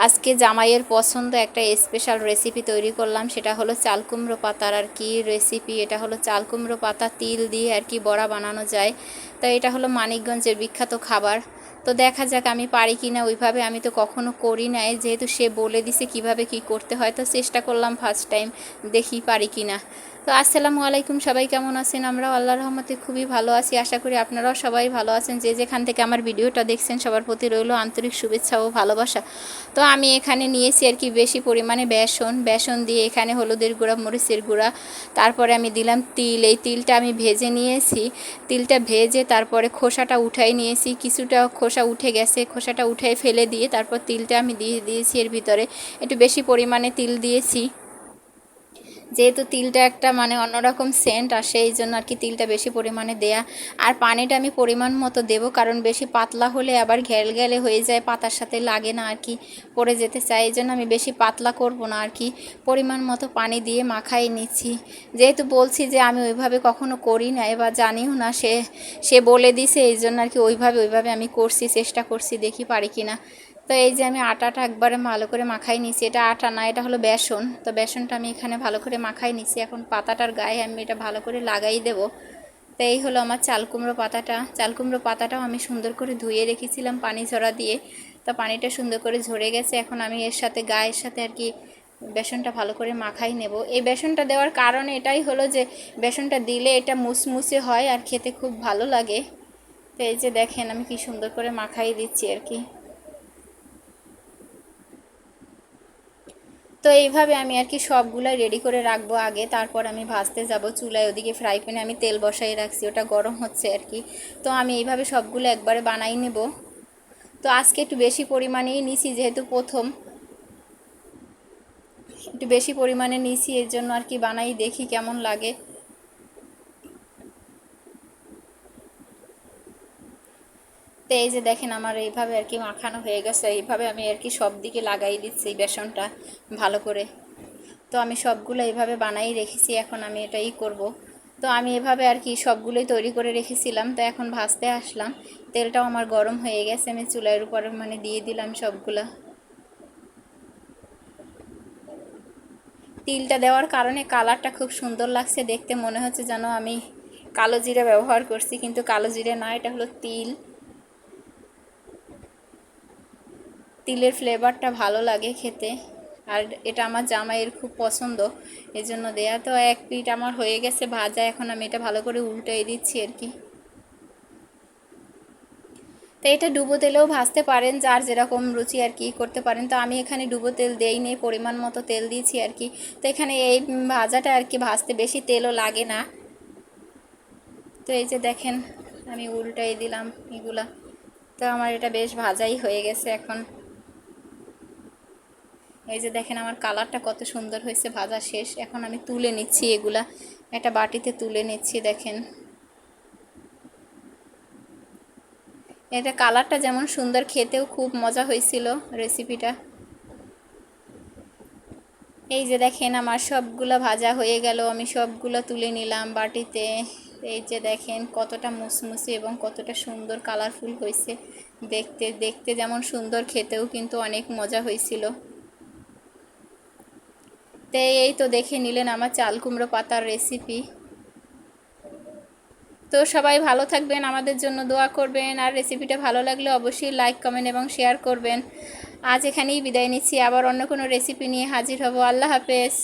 আজকে জামাইয়ের পছন্দ একটা স্পেশাল রেসিপি তৈরি করলাম, সেটা হলো চাল কুমড়ো পাতার আর কি রেসিপি। এটা হলো চাল কুমড়ো পাতা তিল দিয়ে আর কি বড়া বানানো যায়। তো এটা হলো মানিকগঞ্জের বিখ্যাত খাবার। তো দেখা যাক আমি পারি কিনা ওইভাবে, আমি তো কখনো করি নাই, যেহেতু সে বলে দিছে কিভাবে কি করতে হয়, তো চেষ্টা করলাম ফার্স্ট টাইম, দেখি পারি কিনা। তো আসসালামু আলাইকুম, সবাই কেমন আছেন? আমরাও আল্লাহর রহমতে খুবই ভালো আছি, আশা করি আপনারাও সবাই ভালো আছেন। যে যেখান থেকে আমার ভিডিওটা দেখছেন সবার প্রতি রইল আন্তরিক শুভেচ্ছা ও ভালোবাসা। তো আমি এখানে নিয়েছি আর কি বেশি পরিমাণে বেসন দিয়ে এখানে হলুদের গুঁড়া, মরিচের গুঁড়া, তারপরে আমি দিলাম তিল। এই তিলটা আমি ভেজে নিয়েছি, তিলটা ভেজে তারপরে খোসাটা উঠাই নিয়েছি, কিছুটা খোসা উঠে গেছে, খোসাটা উঠাই ফেলে দিয়ে তারপর তিলটা আমি দিয়ে দিয়েছি এর ভিতরে। একটু বেশি পরিমাণে তিল দিয়েছি, যেহেতু তিলটা একটা মানে অন্যরকম সেন্ট আসে, এই জন্য আর কি তিলটা বেশি পরিমাণে দেয়া। আর পানিটা আমি পরিমাণ মতো দেব, কারণ বেশি পাতলা হলে আবার ঘেল ঘেলে হয়ে যায়, পাতার সাথে লাগে না আর কি, পড়ে যেতে চাই। এই জন্য আমি বেশি পাতলা করব না আর কি, পরিমাণ মতো পানি দিয়ে মাখাই নিচ্ছি। যেহেতু বলছি যে আমি ওইভাবে কখনো করি না, এবার জানিও না, সে বলে দিছে, এই জন্য আর কি ওইভাবে আমি করছি, চেষ্টা করছি, দেখি পারি কিনা। তো এই যে আমি আটাটা একবারে ভালো করে মাখাই নিছি, এটা আটা না, এটা হলো বেসন। তো বেসনটা আমি এখানে ভালো করে মাখাই নিছি, এখন পাতাটার গায়ে আমি এটা ভালো করে লাগাই দেব। তো এই হলো আমার চাল কুমড়ো পাতাটা। চাল কুমড়ো পাতাটাও আমি সুন্দর করে ধুয়ে রেখেছিলাম পানি ঝরা দিয়ে, তো পানিটা সুন্দর করে ঝরে গেছে। এখন আমি এর সাথে গায়ের সাথে আর কি বেসনটা ভালো করে মাখাই নেব। এই বেসনটা দেওয়ার কারণ এটাই হলো যে বেসনটা দিলে এটা মুসমুসে হয় আর খেতে খুব ভালো লাগে। তো এই যে দেখেন আমি কি সুন্দর করে মাখাই দিচ্ছি আর কি। তো এইভাবে আমি আর কি সবগুলাই রেডি করে রাখবো আগে, তারপর আমি ভাজতে যাব চুলায়। ওদিকে ফ্রাই প্যানে আমি তেল বসাই রাখছি, ওটা গরম হচ্ছে আর কি। তো আমি এইভাবে সবগুলো একবারে বানাই নেব। তো আজকে একটু বেশি পরিমাণেই নিছি, যেহেতু প্রথম একটু বেশি পরিমাণে নিছি, এর জন্য আর কি বানাই, দেখি কেমন লাগে। তো এই যে দেখেন আমার এইভাবে আর কি মাখানো হয়ে গেছে, এইভাবে আমি আর কি সব দিকে লাগাই দিচ্ছি বেসনটা ভালো করে। তো আমি সবগুলো এইভাবে বানাই রেখেছি, এখন আমি এটাই করব। তো আমি এভাবে আর কি সবগুলোই তৈরি করে রেখেছিলাম, তো এখন ভাজতে আসলাম। তেলটাও আমার গরম হয়ে গেছে, আমি চুলার উপরে মানে দিয়ে দিলাম সবগুলা। তিলটা দেওয়ার কারণে কালারটা খুব সুন্দর লাগছে দেখতে, মনে হচ্ছে যেন আমি কালো জিরে ব্যবহার করছি, কিন্তু কালো জিরে না, এটা হলো তিল। তিলের ফ্লেভারটা ভালো লাগে খেতে, আর এটা আমার জামাইয়ের খুব পছন্দ, এজন্য দেয়া। তো এক পিঠ আমার হয়ে গেছে ভাজা, এখন আমি এটা ভালো করে উল্টাই দিচ্ছি আর কি। তো এটা ডুবো তেলেও ভাজতে পারেন, যার যেরকম রুচি আর কি করতে পারেন। তো আমি এখানে ডুবো তেল দেই নেই, পরিমাণ মতো তেল দিয়েছি আর কি। তো এখানে এই ভাজাটা আর কি ভাজতে বেশি তেলও লাগে না। তো এই যে দেখেন আমি উল্টাই দিলাম এগুলা। তো আমার এটা বেশ ভাজাই হয়ে গেছে এখন। এই যে দেখেন আমার কালারটা কত সুন্দর হয়েছে, ভাজা শেষ, এখন আমি তুলে নিচ্ছি এগুলা, একটা বাটিতে তুলে নিচ্ছি। দেখেন এটা কালারটা যেমন সুন্দর, খেতেও খুব মজা হয়েছিল রেসিপিটা। এই যে দেখেন আমার সবগুলো ভাজা হয়ে গেল, আমি সবগুলো তুলে নিলাম বাটিতে। এই যে দেখেন কতটা মুসমুসি এবং কতটা সুন্দর কালারফুল হয়েছে দেখতে, দেখতে যেমন সুন্দর, খেতেও কিন্তু অনেক মজা হয়েছিল। তো এই তো দেখে নিলেন আমার চাল কুমড়ো পাতার রেসিপি। তো সবাই ভালো থাকবেন, আমাদের জন্য দোয়া করবেন, আর রেসিপিটা ভালো লাগলে অবশ্যই লাইক, কমেন্ট এবং শেয়ার করবেন। আজ এখানেই বিদায় নিচ্ছি, আবার অন্য কোনো রেসিপি নিয়ে হাজির হব। আল্লাহ হাফেজ।